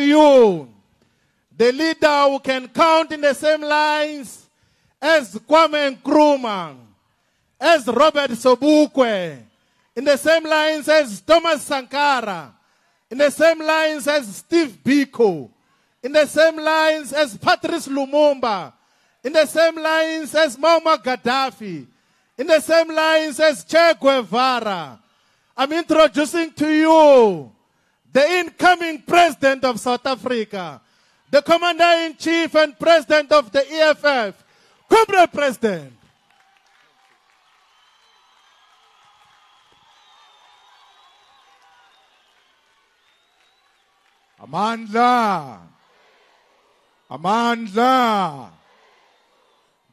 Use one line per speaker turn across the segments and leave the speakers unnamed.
you, the leader who can count in the same lines as Kwame Nkrumah, as Robert Sobukwe, in the same lines as Thomas Sankara, in the same lines as Steve Biko, in the same lines as Patrice Lumumba, in the same lines as Muammar Gaddafi, in the same lines as Che Guevara. I'm introducing to you the incoming president of South Africa, the commander-in-chief and president of the EFF, Comrade President.
Amandla. Amandla.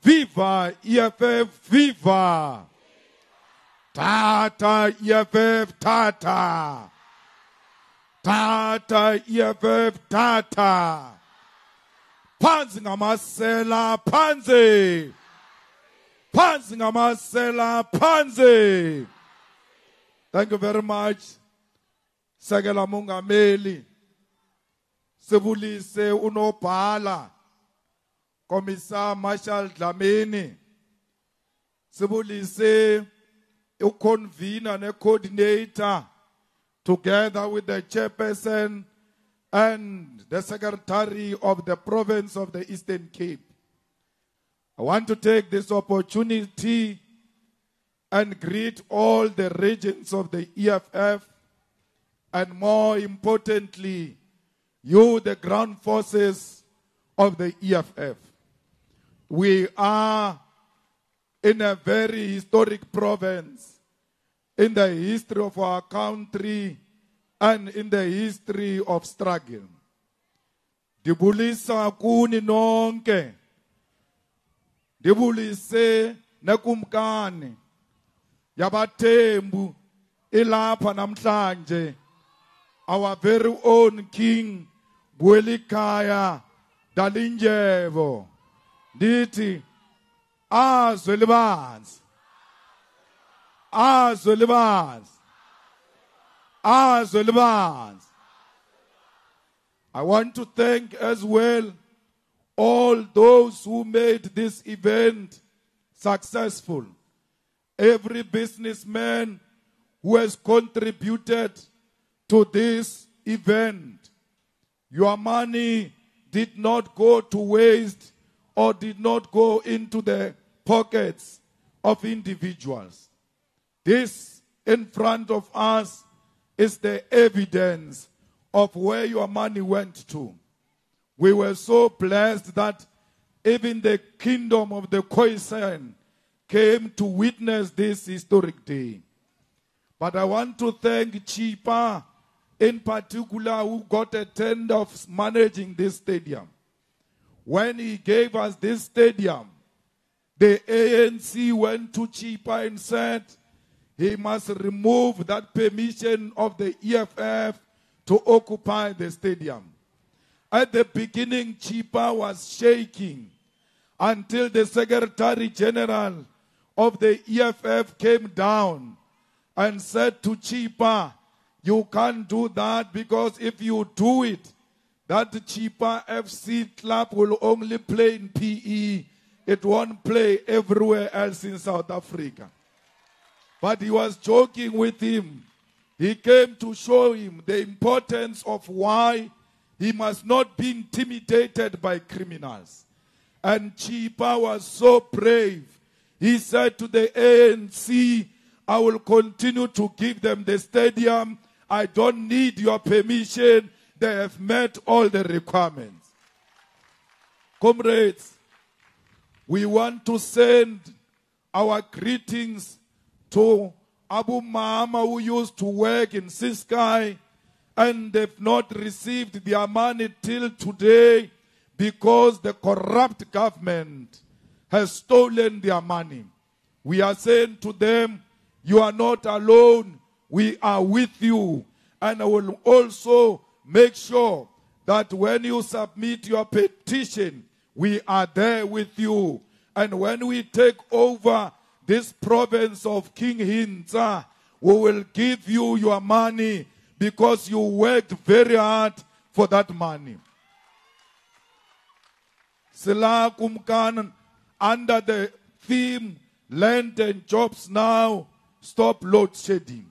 Viva EFF, viva. Tata EFF, tata. Tata EFF, tata. Phansi ngamasela, phansi. Phansi ngamasela, phansi. Thank you very much. Sekela Mongameli. Sibulise unobhala. Commissar Marshall Dlamini. Sibulise convener and coordinator together with the chairperson and the secretary of the province of the Eastern Cape. I want to take this opportunity and greet all the regions of the EFF and more importantly, you, the ground forces of the EFF. We are in a very historic province in the history of our country and in the history of struggle. Dibulisa kuni nonke. Dibulise nakumkani. Yabatembu ilapha namhlanje. Our very own King Buelikaya Dalinjevo. Diti Azulibans. Azulibans. Azulibans. I want to thank as well all those who made this event successful. Every businessman who has contributed to this event. Your money did not go to waste or did not go into the pockets of individuals. This in front of us is the evidence of where your money went to. We were so blessed that even the kingdom of the Khoisan came to witness this historic day. But I want to thank Chipa in particular, who got a tender of managing this stadium. When he gave us this stadium, the ANC went to Chipa and said he must remove that permission of the EFF to occupy the stadium. At the beginning, Chipa was shaking until the Secretary General of the EFF came down and said to Chipa, you can't do that because if you do it, that Chipa FC club will only play in PE. It won't play everywhere else in South Africa. But he was joking with him. He came to show him the importance of why he must not be intimidated by criminals. And Chipa was so brave. He said to the ANC, I will continue to give them the stadium. I don't need your permission. They have met all the requirements. Comrades, we want to send our greetings to Abu Mama who used to work in Siskai and they've not received their money till today because the corrupt government has stolen their money. We are saying to them, you are not alone. We are with you. And I will also make sure that when you submit your petition, we are there with you. And when we take over this province of King Hintsa, we will give you your money because you worked very hard for that money. Sila Kumkan, under the theme, Land and Jobs Now, Stop Load Shedding.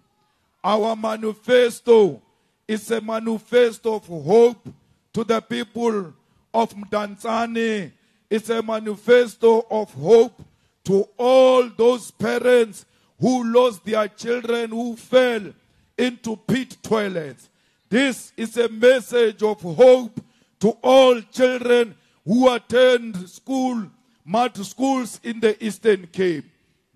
Our manifesto is a manifesto of hope to the people of Mdantsane. It's a manifesto of hope to all those parents who lost their children, who fell into pit toilets. This is a message of hope to all children who attend school, mud schools in the Eastern Cape.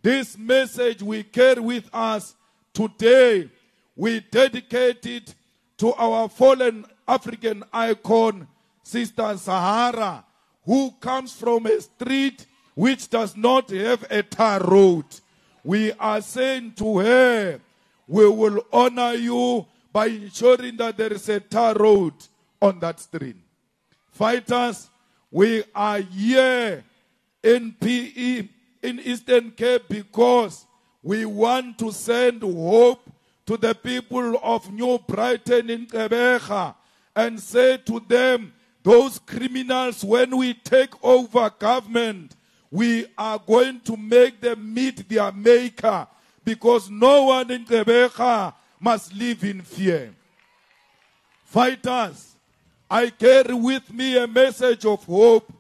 This message we carry with us today. We dedicate it to our fallen African icon, Sister Sahara, who comes from a street which does not have a tar road. We are saying to her, we will honor you by ensuring that there is a tar road on that street. Fighters, we are here in PE, in Eastern Cape, because we want to send hope to the people of New Brighton in Gqeberha and say to them, those criminals, when we take over government, we are going to make them meet their maker, because no one in Gqeberha must live in fear. Fighters, I carry with me a message of hope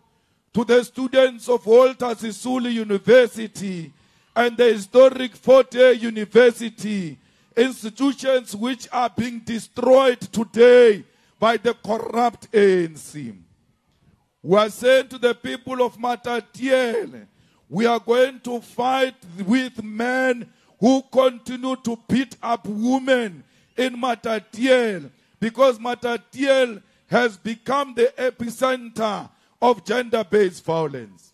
to the students of Walter Sisulu University and the historic Fort Hare University, institutions which are being destroyed today by the corrupt ANC. We are saying to the people of Matatiele, we are going to fight with men who continue to beat up women in Matatiele, because Matatiele has become the epicenter of gender-based violence.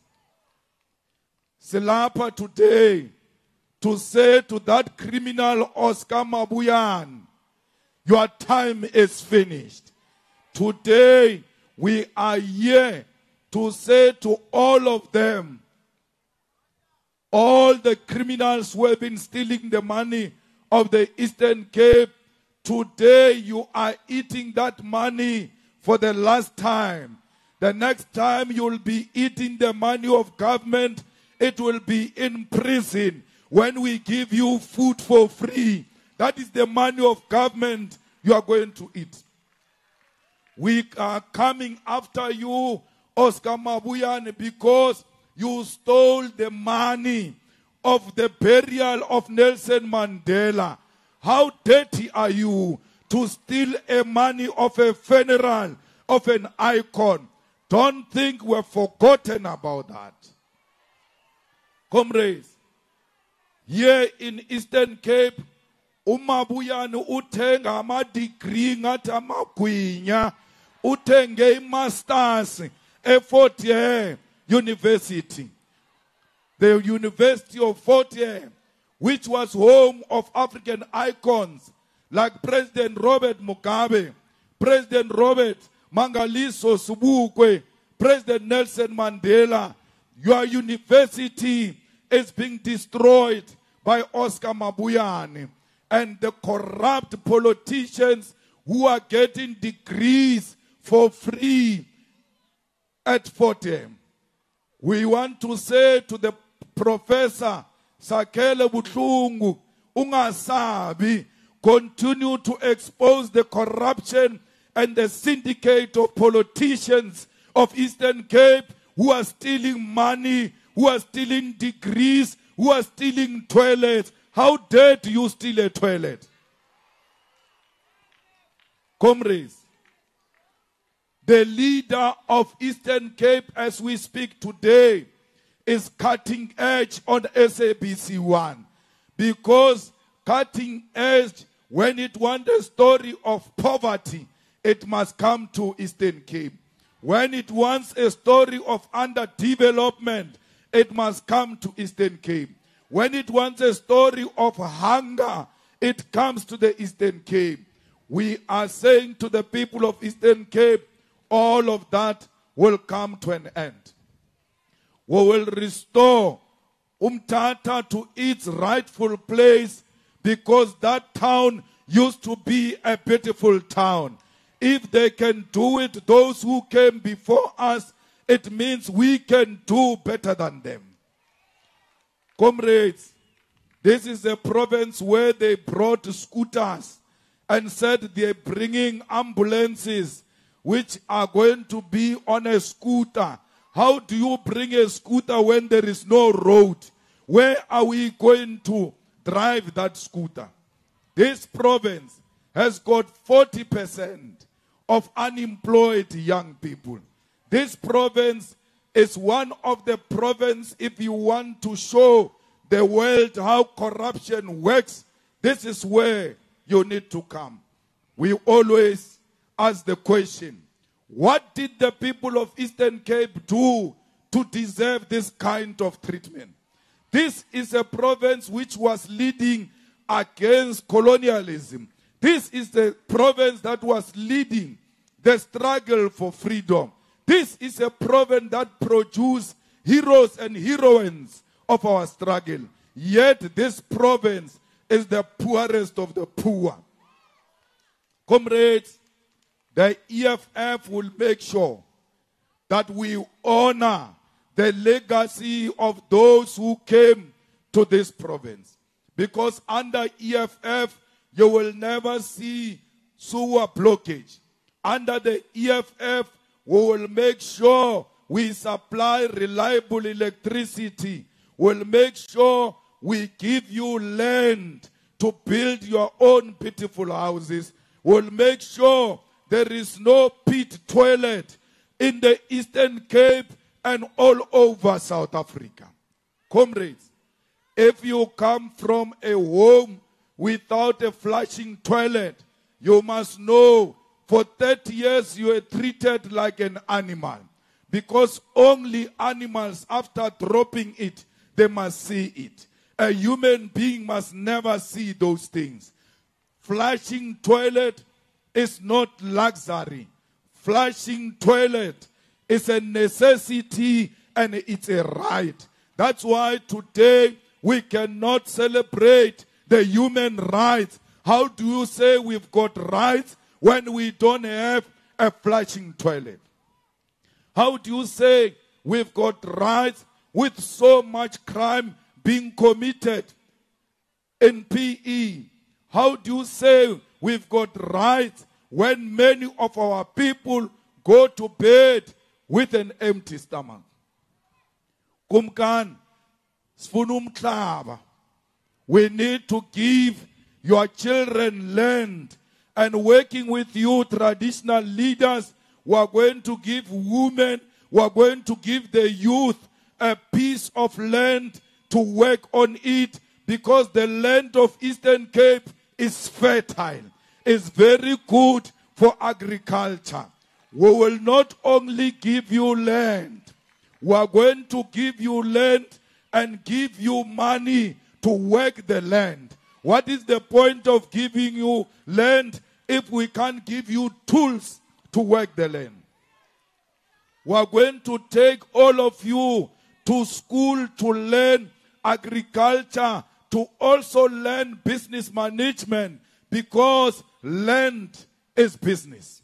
Silapa today to say to that criminal Oscar Mabuyan, your time is finished. Today we are here to say to all of them, all the criminals who have been stealing the money of the Eastern Cape, today you are eating that money for the last time. The next time you will be eating the money of government, it will be in prison. When we give you food for free, that is the money of government you are going to eat. We are coming after you, Oscar Mabuyan, because you stole the money of the burial of Nelson Mandela. How dirty are you to steal a money of a funeral of an icon? Don't think we're forgotten about that. Comrades, here in Eastern Cape, uMabuyane uthenga ama-degree ngathi amagwinya, uthenge i-masters e-Fort Hare University. The University of Fort Hare, which was home of African icons like President Robert Mugabe, President Robert Mangaliso Subukwe, President Nelson Mandela. Your university is being destroyed by Oscar Mabuyane and the corrupt politicians who are getting degrees for free at Fort Hare. We want to say to the Professor Sakele Butlungu, ungasabi, continue to expose the corruption and the syndicate of politicians of Eastern Cape who are stealing money, who are stealing degrees, who are stealing toilets. How dare you steal a toilet? Comrades, the leader of Eastern Cape as we speak today is cutting edge on SABC1, because cutting edge, when it wants a story of poverty, it must come to Eastern Cape. When it wants a story of underdevelopment, it must come to Eastern Cape. When it wants a story of hunger, it comes to the Eastern Cape. We are saying to the people of Eastern Cape, all of that will come to an end. We will restore Umtata to its rightful place, because that town used to be a beautiful town. If they can do it, those who came before us, it means we can do better than them. Comrades, this is a province where they brought scooters and said they're bringing ambulances which are going to be on a scooter. How do you bring a scooter when there is no road? Where are we going to drive that scooter? This province has got 40% of unemployed young people. This province is one of the provinces, if you want to show the world how corruption works, this is where you need to come. We always ask the question, what did the people of Eastern Cape do to deserve this kind of treatment? This is a province which was leading against colonialism. This is the province that was leading the struggle for freedom. This is a province that produced heroes and heroines of our struggle. Yet this province is the poorest of the poor. Comrades, the EFF will make sure that we honor the legacy of those who came to this province. Because under EFF, you will never see sewer blockage. Under the EFF, we will make sure we supply reliable electricity. We'll make sure we give you land to build your own beautiful houses. We'll make sure there is no pit toilet in the Eastern Cape and all over South Africa. Comrades, if you come from a home without a flushing toilet, you must know for 30 years you were treated like an animal. Because only animals, after dropping it, they must see it. A human being must never see those things. Flushing toilet is not luxury. Flushing toilet is a necessity and it's a right. That's why today we cannot celebrate the human rights. How do you say we've got rights when we don't have a flushing toilet? How do you say we've got rights with so much crime being committed in PE? How do you say we've got rights when many of our people go to bed with an empty stomach? Kumkan, sfunum klaba. We need to give your children land, and working with you, traditional leaders, we are going to give women, we are going to give the youth a piece of land to work on it, because the land of Eastern Cape is fertile. It's very good for agriculture. We will not only give you land, we are going to give you land and give you money to work the land. What is the point of giving you land if we can't give you tools to work the land? We are going to take all of you to school to learn agriculture, to also learn business management, because land is business.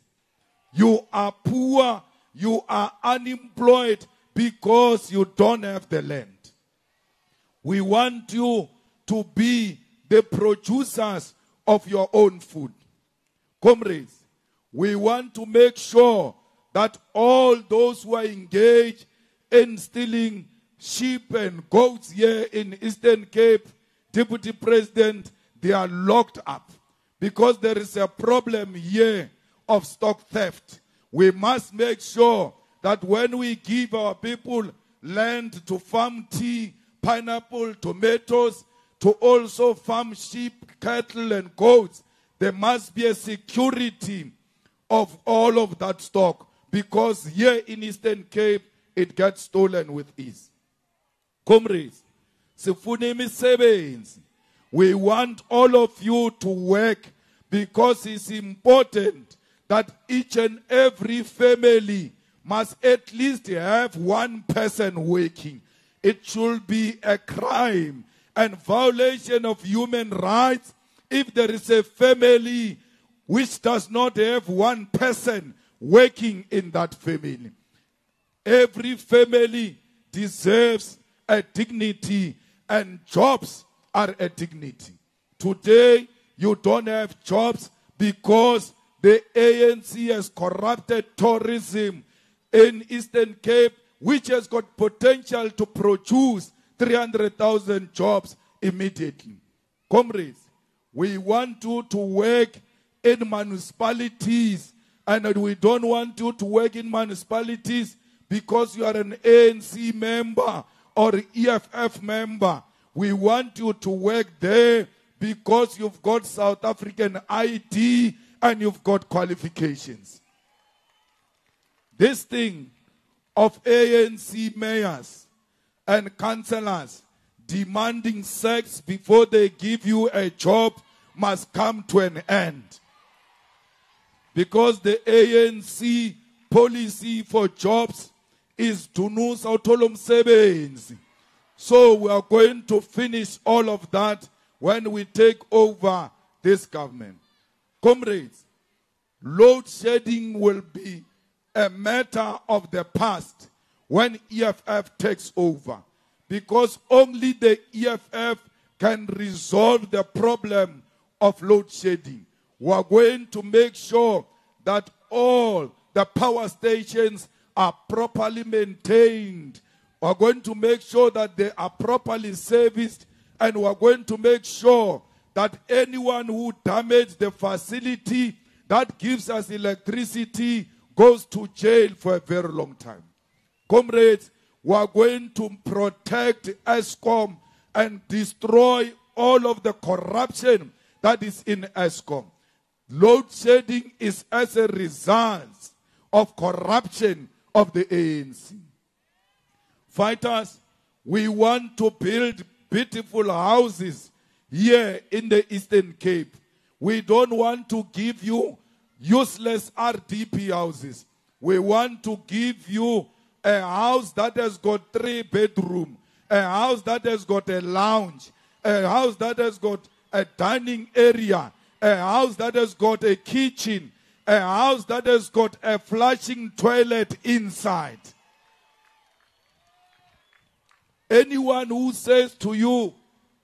You are poor, you are unemployed because you don't have the land. We want you to be the producers of your own food. Comrades, we want to make sure that all those who are engaged in stealing sheep and goats here in Eastern Cape, Deputy President, they are locked up. Because there is a problem here of stock theft. We must make sure that when we give our people land to farm tea, pineapple, tomatoes, to also farm sheep, cattle, and goats, there must be a security of all of that stock, because here in Eastern Cape, it gets stolen with ease. Comrades, we want all of you to work, because it's important that each and every family must at least have one person working. It should be a crime and violation of human rights if there is a family which does not have one person working in that family. Every family deserves a dignity, and jobs are a dignity. Today, you don't have jobs because the ANC has corrupted tourism in Eastern Cape, which has got potential to produce 300,000 jobs immediately. Comrades, we want you to work in municipalities, and we don't want you to work in municipalities because you are an ANC member or EFF member. We want you to work there because you've got South African ID and you've got qualifications. This thing of ANC mayors and councillors demanding sex before they give you a job must come to an end. Because the ANC policy for jobs is Tunus Autolum Sebenzi. So we are going to finish all of that when we take over this government. Comrades, load shedding will be a matter of the past when EFF takes over, because only the EFF can resolve the problem of load shedding. We are going to make sure that all the power stations are properly maintained. We are going to make sure that they are properly serviced, and we are going to make sure that anyone who damages the facility that gives us electricity goes to jail for a very long time. Comrades, we are going to protect ESCOM and destroy all of the corruption that is in ESCOM. Load shedding is as a result of corruption of the ANC. Fighters, we want to build beautiful houses here in the Eastern Cape. We don't want to give you useless RDP houses. We want to give you a house that has got 3 bedrooms, a house that has got a lounge, a house that has got a dining area, a house that has got a kitchen, a house that has got a flushing toilet inside. Anyone who says to you,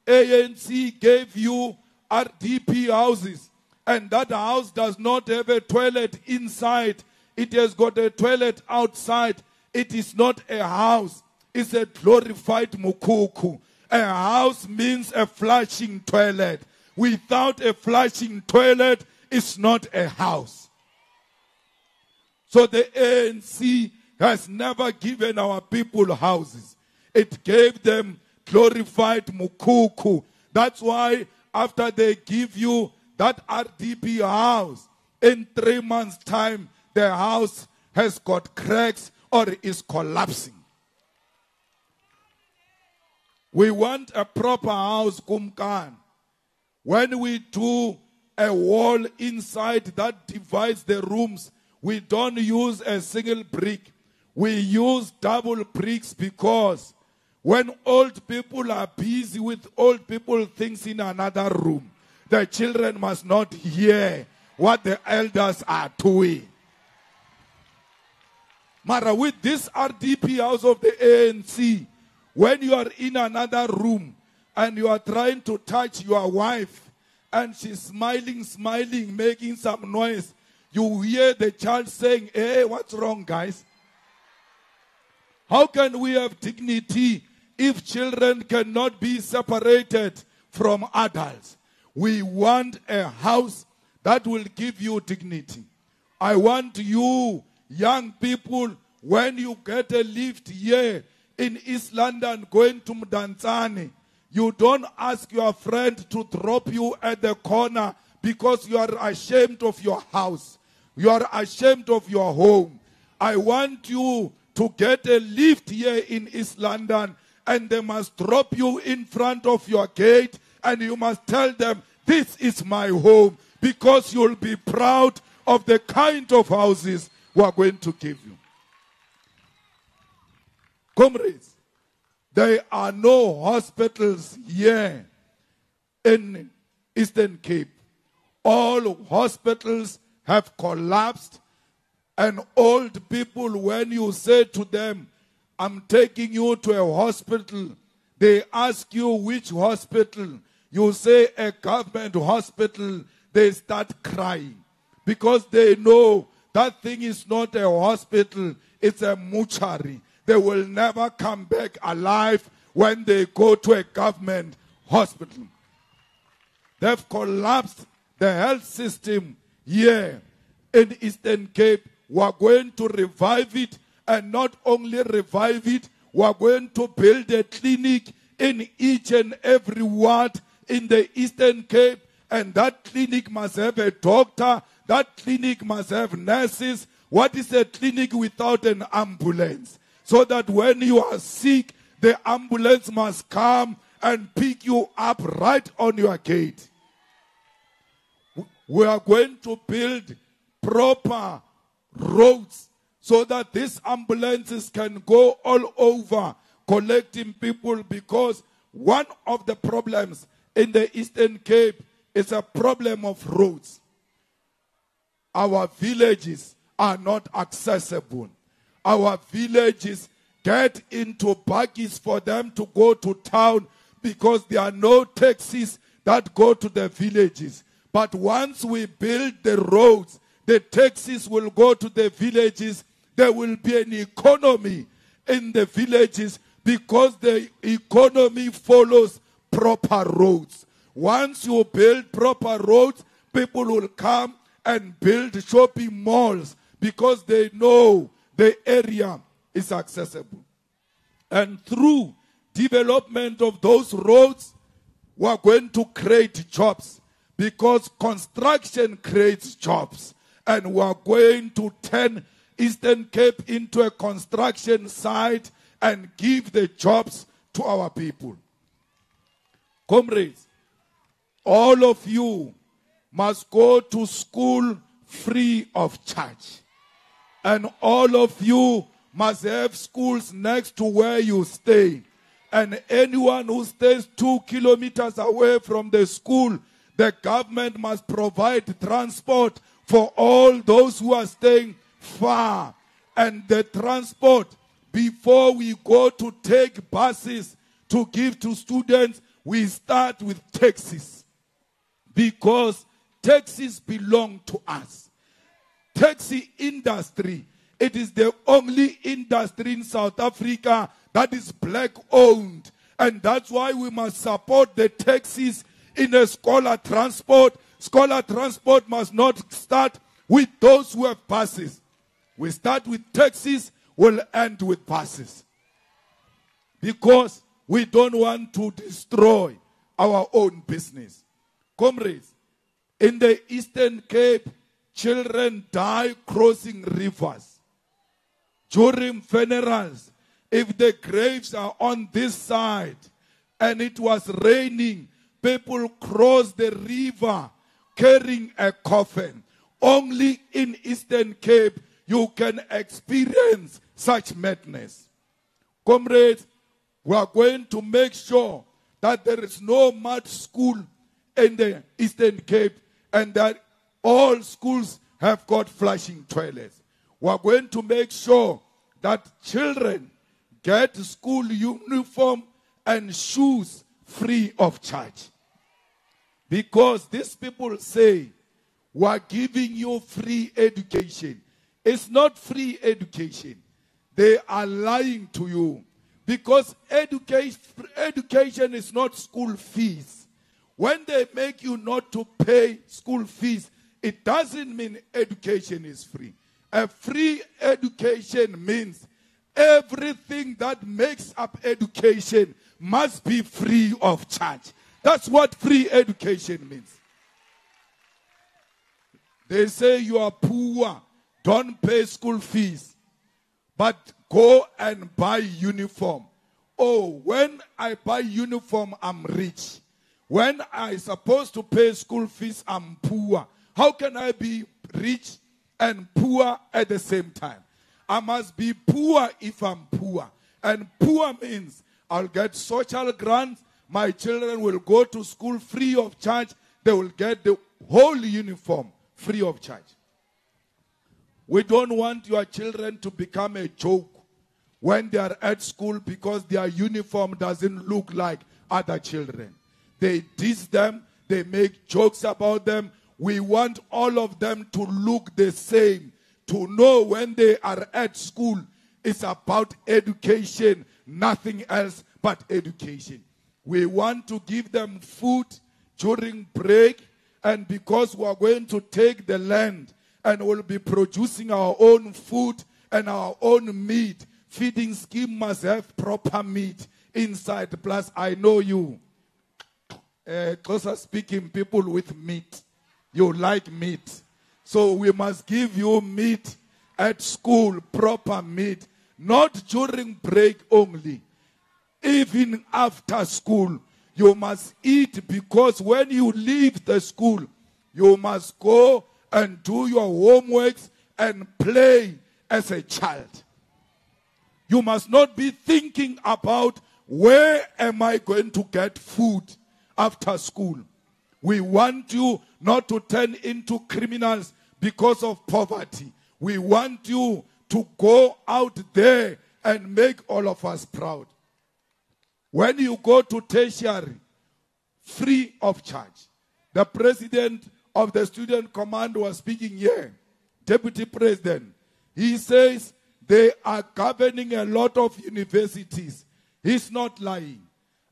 ANC gave you RDP houses, and that house does not have a toilet inside, it has got a toilet outside, it is not a house, it's a glorified mukuku. A house means a flushing toilet. Without a flushing toilet, it's not a house. So the ANC has never given our people houses. It gave them glorified mukuku. That's why after they give you that RDP house, in 3 months' time, the house has got cracks or is collapsing. We want a proper house, Kumkan. When we do a wall inside that divides the rooms, we don't use a single brick. We use double bricks because when old people are busy with old people things in another room, the children must not hear what the elders are doing. Mara, with this RDP house of the ANC, when you are in another room and you are trying to touch your wife and she's smiling, making some noise, you hear the child saying, hey, what's wrong, guys? How can we have dignity if children cannot be separated from adults? We want a house that will give you dignity. I want you, young people, when you get a lift here in East London going to Mdantsane, you don't ask your friend to drop you at the corner because you are ashamed of your house. You are ashamed of your home. I want you to get a lift here in East London, and they must drop you in front of your gate, and you must tell them, this is my home, because you'll be proud of the kind of houses we are going to give you. Comrades, there are no hospitals here in Eastern Cape. All hospitals have collapsed. And old people, when you say to them, I'm taking you to a hospital, they ask you which hospital. You say a government hospital, they start crying. Because they know that thing is not a hospital, it's a mortuary. They will never come back alive when they go to a government hospital. They've collapsed the health system here in Eastern Cape. We are going to revive it, and not only revive it, we are going to build a clinic in each and every ward in the Eastern Cape, and that clinic must have a doctor, that clinic must have nurses. What is a clinic without an ambulance? So that when you are sick, the ambulance must come and pick you up right on your gate. We are going to build proper roads so that these ambulances can go all over collecting people, because one of the problems in the Eastern Cape is a problem of roads. Our villages are not accessible. Our villages get into buggies for them to go to town because there are no taxis that go to the villages. But once we build the roads, the taxis will go to the villages. There will be an economy in the villages because the economy follows proper roads. Once you build proper roads, people will come and build shopping malls because they know the area is accessible. And through development of those roads, we are going to create jobs, because construction creates jobs. And we are going to turn Eastern Cape into a construction site and give the jobs to our people. Comrades, all of you must go to school free of charge. And all of you must have schools next to where you stay. And anyone who stays 2 kilometers away from the school, the government must provide transport for all those who are staying far. And the transport, before we go to take buses to give to students, we start with taxis. Because taxis belong to us. Taxi industry, it is the only industry in South Africa that is black owned. And that's why we must support the taxis in a scholar transport. Scholar transport must not start with those who have buses. We start with taxis, we'll end with buses. Because we don't want to destroy our own business. Comrades, in the Eastern Cape, children die crossing rivers. During funerals, if the graves are on this side and it was raining, people cross the river carrying a coffin. Only in Eastern Cape you can experience such madness. Comrades, we are going to make sure that there is no mud school in the Eastern Cape and that all schools have got flushing toilets. We are going to make sure that children get school uniform and shoes free of charge. Because these people say, we are giving you free education. It's not free education. They are lying to you. Because education is not school fees. When they make you not to pay school fees, it doesn't mean education is free. A free education means everything that makes up education must be free of charge. That's what free education means. They say you are poor, don't pay school fees, but go and buy uniform. Oh, when I buy uniform, I'm rich. When I'm supposed to pay school fees, I'm poor. How can I be rich and poor at the same time? I must be poor if I'm poor. And poor means I'll get social grants. My children will go to school free of charge. They will get whole uniform free of charge. We don't want your children to become a joke when they are at school because their uniform doesn't look like other children. They diss them, they make jokes about them. We want all of them to look the same, to know when they are at school, it's about education, nothing else but education. We want to give them food during break, and because we are going to take the land and we'll be producing our own food and our own meat, feeding scheme must have proper meat inside. Plus, I know you, closer speaking people with meat. You like meat. So we must give you meat at school, proper meat, not during break only. Even after school, you must eat, because when you leave the school, you must go and do your homeworks and play as a child. You must not be thinking about where am I going to get food after school. We want you not to turn into criminals because of poverty. We want you to go out there and make all of us proud. When you go to tertiary, free of charge. The president of the student command was speaking here, deputy president. He says they are governing a lot of universities. He's not lying.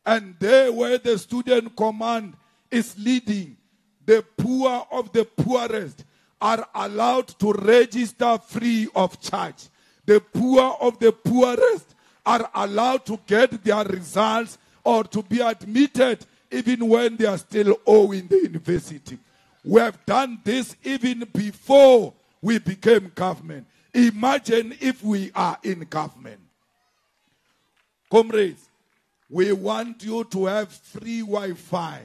And there where the student command is leading, the poor of the poorest are allowed to register free of charge. The poor of the poorest are allowed to get their results or to be admitted even when they are still owing the university. We have done this even before we became government. Imagine if we are in government. Comrades, we want you to have free Wi-Fi.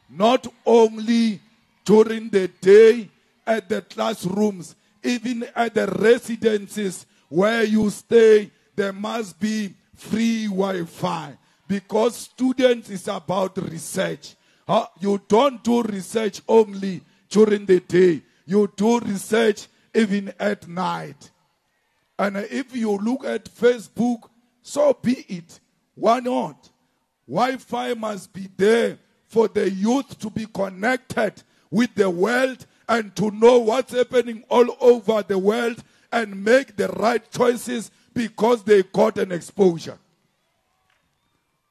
Not only during the day at the classrooms, even at the residences where you stay, there must be free Wi-Fi. Because students is about research. You don't do research only during the day. You do research even at night. And if you look at Facebook, so be it. Why not? Wi-Fi must be there for the youth to be connected with the world and to know what's happening all over the world and make the right choices because they got an exposure.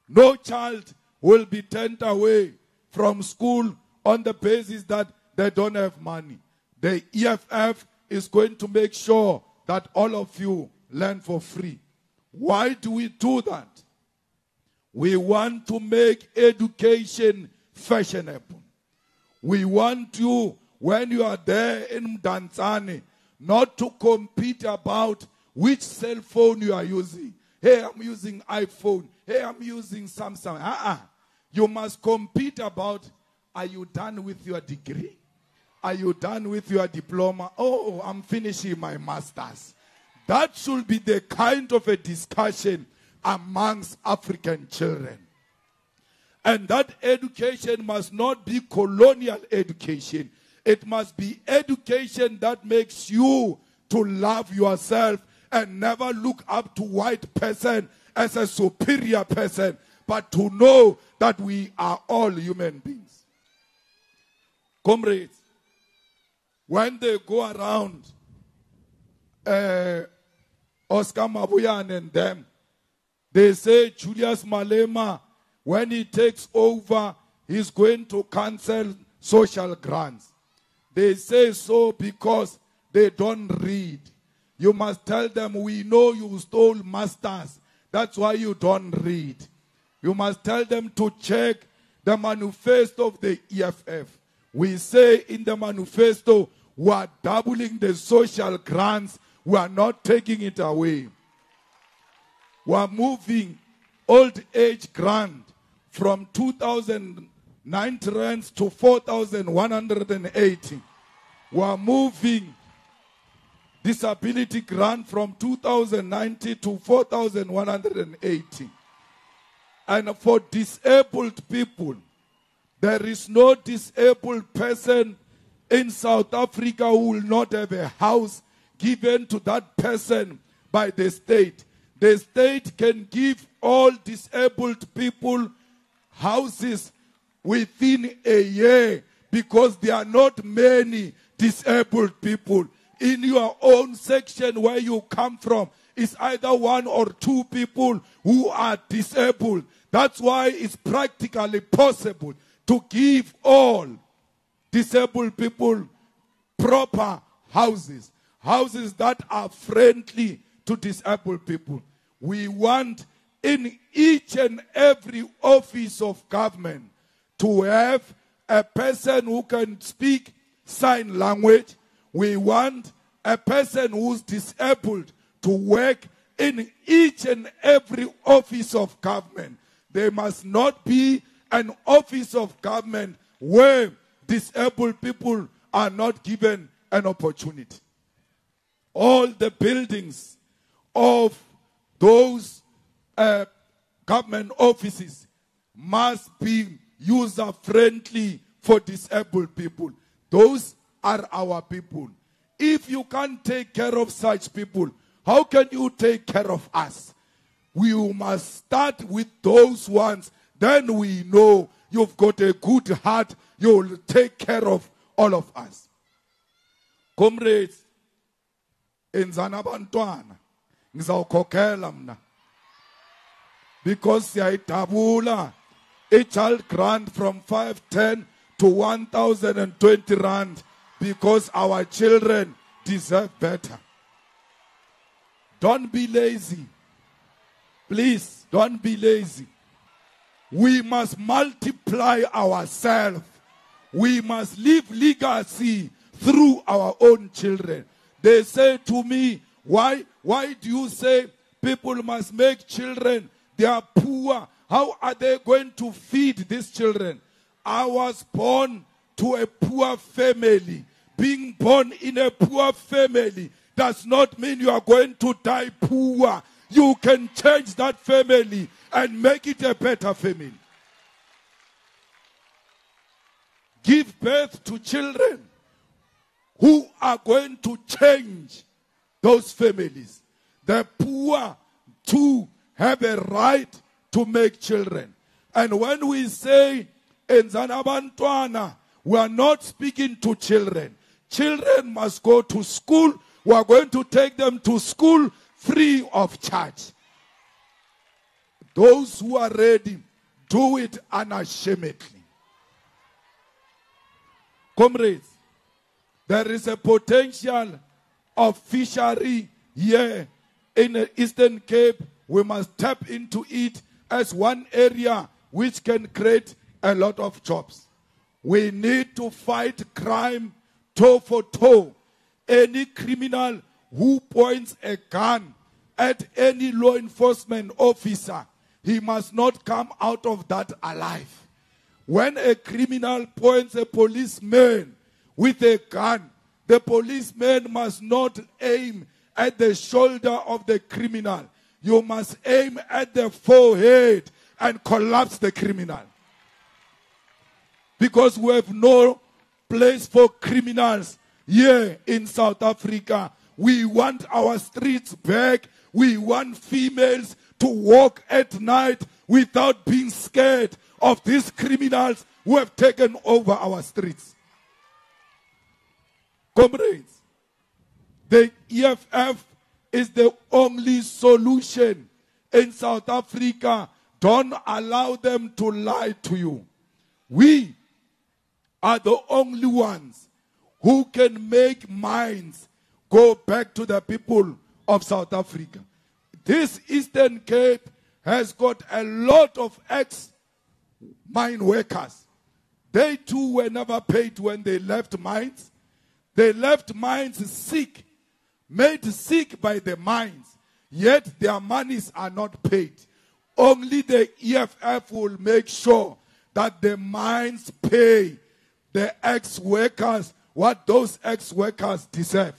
No child will be turned away from school on the basis that they don't have money. The EFF is going to make sure that all of you learn for free. Why do we do that? We want to make education fashionable. We want you, when you are there in Mdantsane, not to compete about which cell phone you are using. Hey, I'm using iPhone. Hey, I'm using Samsung. You must compete about, are you done with your degree? Are you done with your diploma? Oh, I'm finishing my master's. That should be the kind of a discussion amongst African children. And that education must not be colonial education. It must be education that makes you to love yourself and never look up to white person as a superior person, but to know that we are all human beings. Comrades, when they go around, Oscar Mabuyan and them, they say Julius Malema, when he takes over, he's going to cancel social grants. They say so because they don't read. You must tell them, we know you stole masters. That's why you don't read. You must tell them to check the manifesto of the EFF. We say in the manifesto, we are doubling the social grants. We are not taking it away. We are moving old age grant from 2,090 rands to 4,180. We are moving disability grant from 2,090 to 4,180. And for disabled people, There is no disabled person in South Africa who will not have a house given to that person by the state. The state can give all disabled people houses within a year because there are not many disabled people. In your own section where you come from, it's either one or two people who are disabled. That's why it's practically possible to give all disabled people proper houses. Houses that are friendly to disabled people. We want in each and every office of government to have a person who can speak sign language. We want a person who's disabled to work in each and every office of government. There must not be an office of government where disabled people are not given an opportunity. All the buildings of those government offices must be user-friendly for disabled people. Those are our people. If you can't take care of such people, how can you take care of us? We must start with those ones. Then we know you've got a good heart. You'll take care of all of us. Comrades, enzana bantwana ngizawukhokhela mna because siyayidabula a child grant from 510 to 1,020 rand because our children deserve better. Don't be lazy. Please, don't be lazy. We must multiply ourselves. We must leave legacy through our own children. They say to me, why do you say people must make children? They are poor. How are they going to feed these children? I was born to a poor family. Being born in a poor family does not mean you are going to die poor. You can change that family and make it a better family. Give birth to children who are going to change those families. The poor too have a right to make children. And when we say enzana bantwana, we are not speaking to children. Children must go to school. We are going to take them to school free of charge. Those who are ready, do it unashamedly. Comrades, there is a potential of fishery here in the Eastern Cape. We must tap into it as one area which can create a lot of jobs. We need to fight crime toe for toe. Any criminal who points a gun at any law enforcement officer, he must not come out of that alive. When a criminal points a policeman with a gun, the policeman must not aim at the shoulder of the criminal. You must aim at the forehead and collapse the criminal. Because we have no place for criminals here in South Africa. We want our streets back. We want females to walk at night without being scared of these criminals who have taken over our streets. Comrades, the EFF is the only solution in South Africa. Don't allow them to lie to you. We are the only ones who can make minds go back to the people of South Africa. This Eastern Cape has got a lot of ex-mine workers. They too were never paid when they left mines. They left mines sick, made sick by the mines, yet their monies are not paid. Only the EFF will make sure that the mines pay the ex-workers what those ex-workers deserve.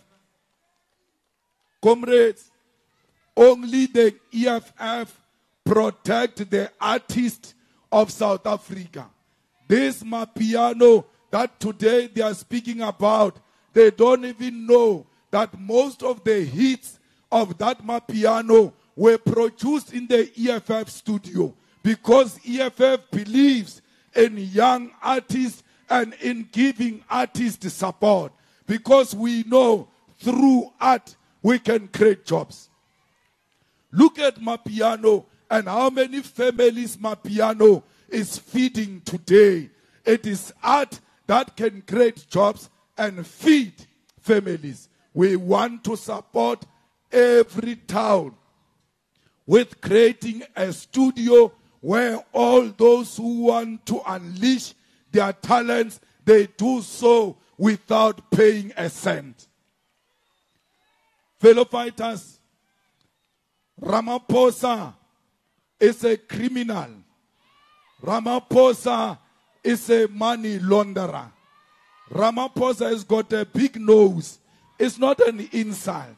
Comrades, only the EFF protect the artists of South Africa. This Mapiano that today they are speaking about, they don't even know that most of the hits of that Mapiano were produced in the EFF studio, because EFF believes in young artists and in giving artists support, because we know through art we can create jobs. Look at Mapiano and how many families Mapiano is feeding today. It is art that can create jobs and feed families. We want to support every town with creating a studio where all those who want to unleash their talents, they do so without paying a cent. Fellow fighters, Ramaphosa is a criminal. Ramaphosa is a money launderer. Ramaphosa has got a big nose. It's not an insult.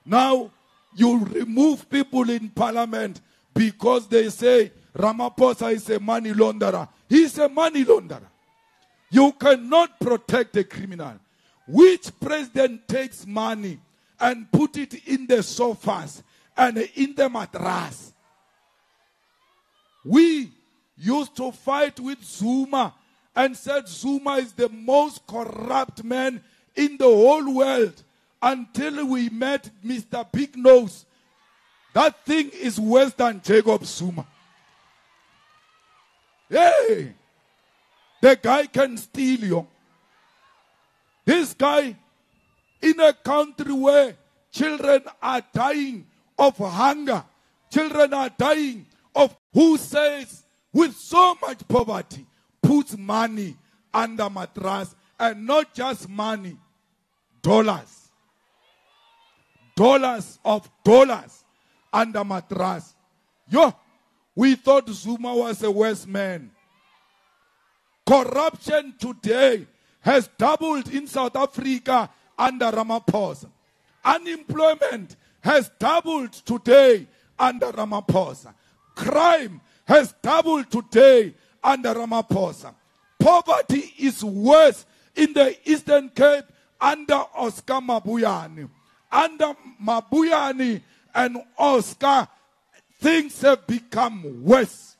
Now, you remove people in parliament because they say Ramaphosa is a money launderer. He's a money launderer. You cannot protect a criminal. Which president takes money and put it in the sofas and in the mattress? We used to fight with Zuma and said Zuma is the most corrupt man in the whole world until we met Mr. Big Nose. That thing is worse than Jacob Zuma. Hey, the guy can steal you. This guy, in a country where children are dying of hunger, children are dying of, who says with so much poverty, puts money under mattress, and not just money, dollars. Dollars of dollars under mattress. Yo, we thought Zuma was a worse man. Corruption today has doubled in South Africa under Ramaphosa. Unemployment has doubled today under Ramaphosa. Crime has doubled today under Ramaphosa. Poverty is worse in the Eastern Cape under Oscar Mabuyane. Under Mabuyane and Oscar, things have become worse.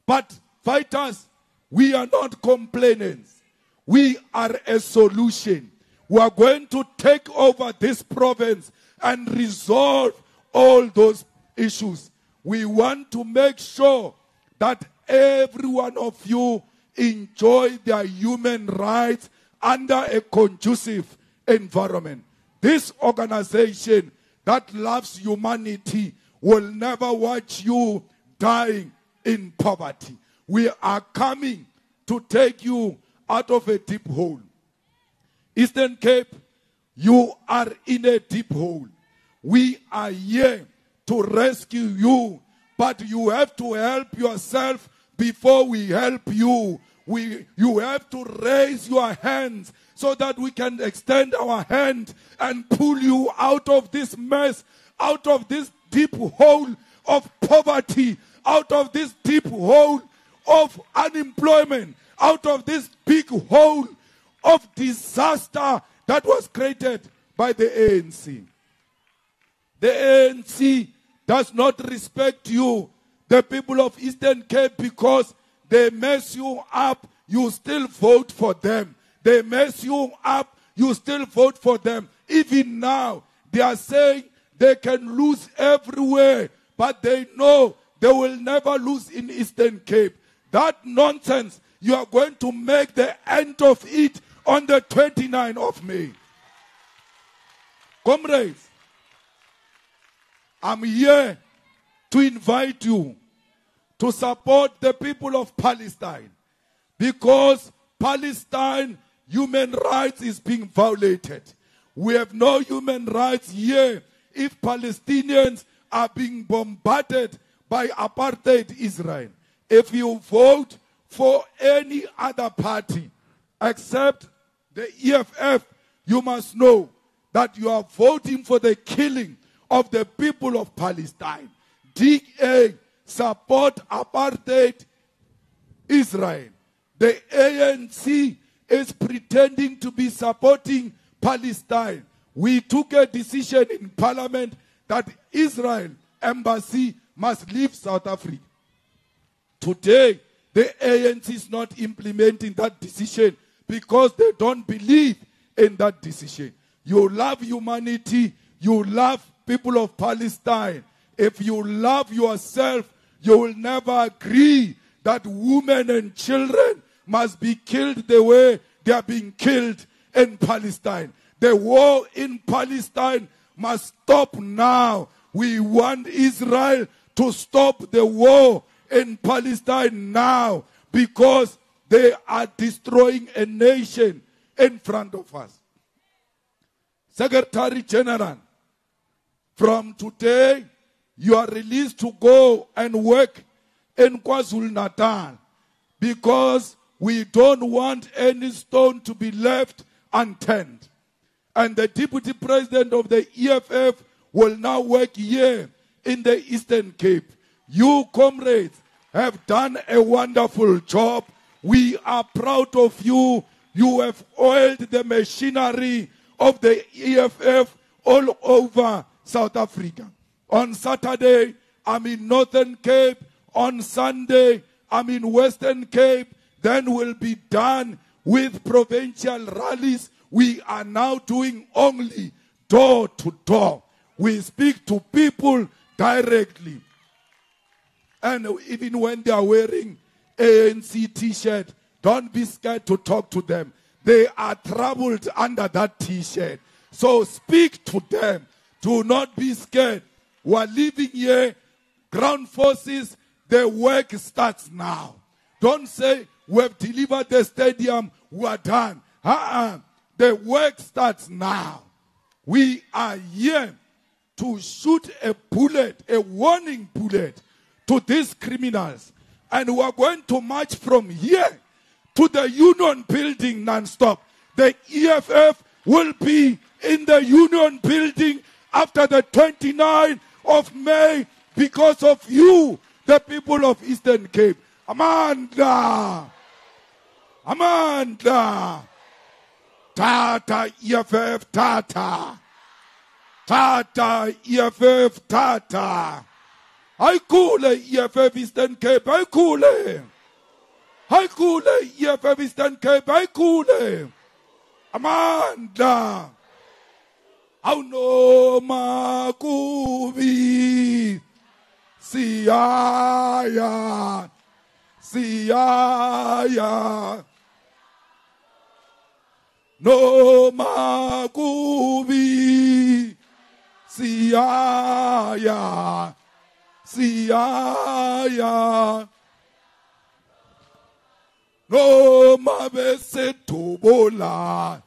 But fighters, we are not complainants. We are a solution. We are going to take over this province and resolve all those issues. We want to make sure that every one of you enjoy their human rights under a conducive environment. This organization that loves humanity will never watch you dying in poverty. We are coming to take you out of a deep hole. Eastern Cape, you are in a deep hole. We are here to rescue you, but you have to help yourself before we help you. You have to raise your hands so that we can extend our hand and pull you out of this mess, out of this deep hole of poverty, out of this deep hole of unemployment, out of this big hole of disaster that was created by the ANC. The ANC does not respect you, the people of Eastern Cape, because they mess you up, you still vote for them. They mess you up, you still vote for them. Even now, they are saying they can lose everywhere, but they know they will never lose in Eastern Cape. That nonsense, you are going to make the end of it on the 29th of May. Comrades, I'm here to invite you to support the people of Palestine, because Palestine human rights is being violated. We have no human rights here if Palestinians are being bombarded by apartheid Israel. If you vote for any other party except the EFF, you must know that you are voting for the killing of the people of Palestine. DA support apartheid Israel. The ANC is pretending to be supporting Palestine. We took a decision in Parliament that Israel embassy must leave South Africa. Today, the ANC is not implementing that decision because they don't believe in that decision. You love humanity, you love people of Palestine. If you love yourself, you will never agree that women and children must be killed the way they are being killed in Palestine. The war in Palestine must stop now. We want Israel to stop the war in Palestine now because they are destroying a nation in front of us. Secretary General, from today, you are released to go and work in KwaZulu-Natal because we don't want any stone to be left unturned. And the Deputy President of the EFF will now work here in the Eastern Cape. You, comrades, have done a wonderful job. We are proud of you. You have oiled the machinery of the EFF all over South Africa. On Saturday, I'm in Northern Cape. On Sunday, I'm in Western Cape. Then we'll be done with provincial rallies. We are now doing only door to door. We speak to people directly. And even when they are wearing ANC t-shirt, don't be scared to talk to them. They are troubled under that t-shirt. So speak to them. Do not be scared. We are living here. Ground forces, the work starts now. Don't say, we have delivered the stadium, we are done. The work starts now. We are here to shoot a bullet, a warning bullet to these criminals. And we are going to march from here to the Union Building non-stop. The EFF will be in the Union Building after the 29th of May because of you, the people of Eastern Cape. Amanda! Amanda! Tata EFF, Tata! Tata EFF, Tata! I cool EFF Eastern Cape, I cool I cool EFF Eastern Cape, I cool Amanda! Auno makubi Siyaya Siyaya No makubi Siyaya Siyaya No mabese tobola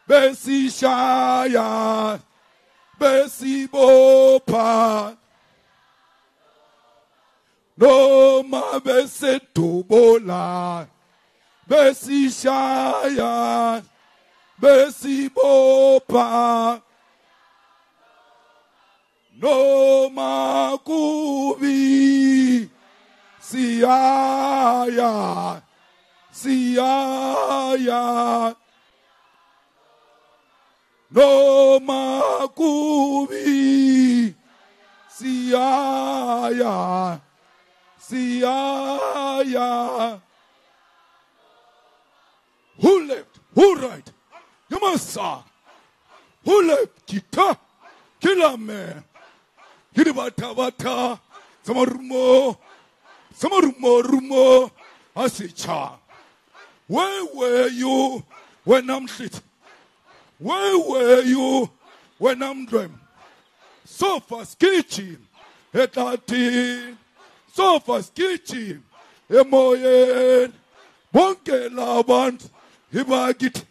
Besishaya Besibopa No mabese tobola Besishaya Besibopa No makubi Siyaya Siyaya No makubi Siyaya Siyaya Who left? Who right? Yamasa Who left? Kita Kilame Kiribata Bata Samarumo Rumo Asicha Where were you when I'm shit? Where were you when I'm dreaming? Sofa skitchy, etati. Sofa skitchy, emoyen. Bonke labant, hibagit.